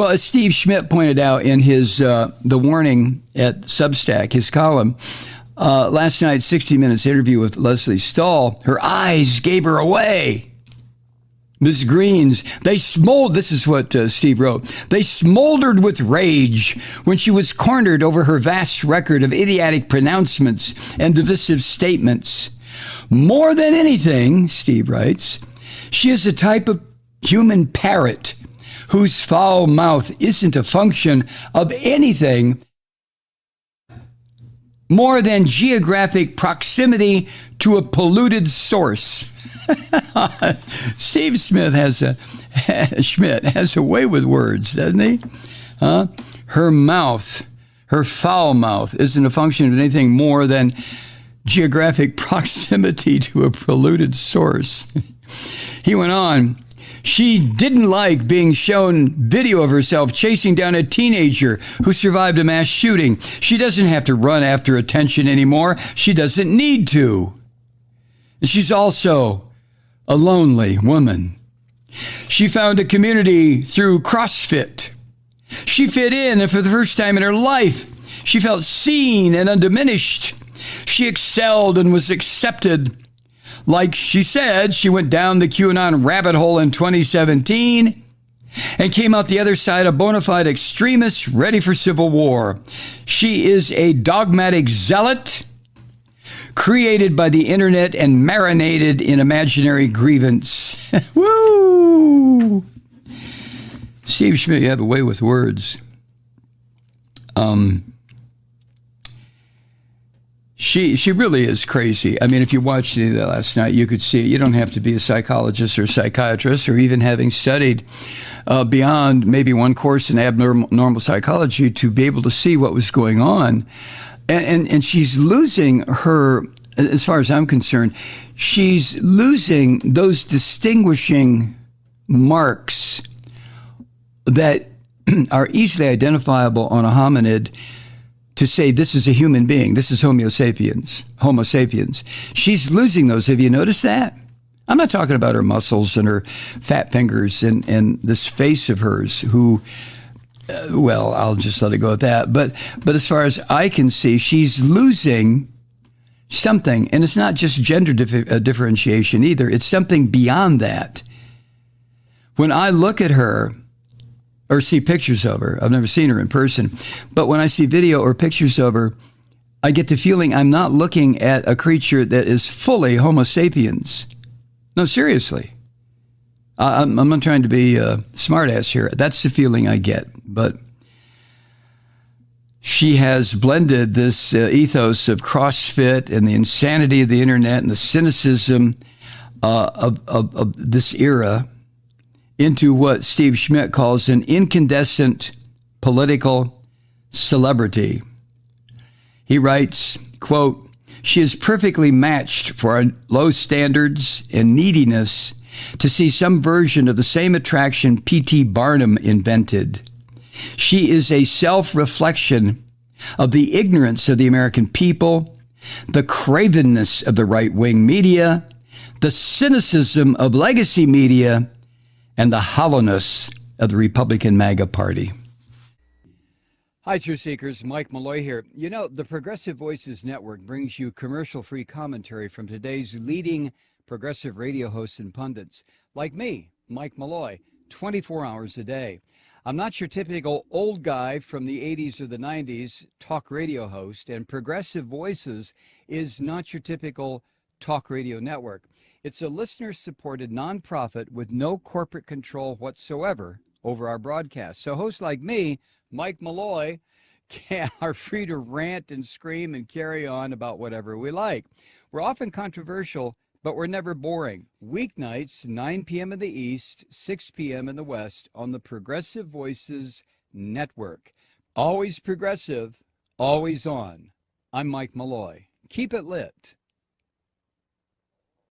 Well, as Steve Schmidt pointed out in his The Warning at Substack, his column, last night's 60 Minutes interview with Lesley Stahl, her eyes gave her away. Ms. Green's, this is what Steve wrote, they smoldered with rage when she was cornered over her vast record of idiotic pronouncements and divisive statements. More than anything, Steve writes, she is a type of human parrot whose foul mouth isn't a function of anything more than geographic proximity to a polluted source. Steve Schmidt has a way with words, doesn't he? Her mouth, her foul mouth, isn't a function of anything more than geographic proximity to a polluted source. He went on, she didn't like being shown video of herself chasing down a teenager who survived a mass shooting. She doesn't have to run after attention anymore. She doesn't need to. She's also a lonely woman. She found a community through CrossFit. She fit in, and for the first time in her life, she felt seen and undiminished. She excelled and was accepted. Like she said, she went down the QAnon rabbit hole in 2017 and came out the other side a bona fide extremist ready for civil war. She is a dogmatic zealot created by the internet and marinated in imaginary grievance. Woo! Steve Schmidt, you have a way with words. She really is crazy. I mean, if you watched any of that last night, you could see it. You don't have to be a psychologist or psychiatrist or even having studied beyond maybe one course in abnormal psychology to be able to see what was going on. And she's losing her, as far as I'm concerned, she's losing those distinguishing marks that are easily identifiable on a hominid to say this is a human being, this is Homo sapiens. She's losing those. Have you noticed that? I'm not talking about her muscles and her fat fingers and this face of hers who, well, I'll just let it go at that. But as far as I can see, she's losing something. And it's not just gender differentiation either. It's something beyond that. When I look at her, or see pictures of her. I've never seen her in person. But when I see video or pictures of her, I get the feeling I'm not looking at a creature that is fully Homo sapiens. No, seriously. I'm not trying to be a smartass here. That's the feeling I get. But she has blended this ethos of CrossFit and the insanity of the internet and the cynicism of this era into what Steve Schmidt calls an incandescent political celebrity. He writes, quote, she is perfectly matched for our low standards and neediness to see some version of the same attraction P.T. Barnum invented. She is a self-reflection of the ignorance of the American people, the cravenness of the right-wing media, the cynicism of legacy media, and the hollowness of the Republican MAGA Party. Hi, Truth Seekers. Mike Malloy here. You know, the Progressive Voices Network brings you commercial-free commentary from today's leading progressive radio hosts and pundits, like me, Mike Malloy, 24 hours a day. I'm not your typical old guy from the 80s or the 90s talk radio host, and Progressive Voices is not your typical talk radio network. It's a listener-supported nonprofit with no corporate control whatsoever over our broadcast. So hosts like me, Mike Malloy, are free to rant and scream and carry on about whatever we like. We're often controversial, but we're never boring. Weeknights, 9 p.m. in the East, 6 p.m. in the West on the Progressive Voices Network. Always progressive, always on. I'm Mike Malloy. Keep it lit.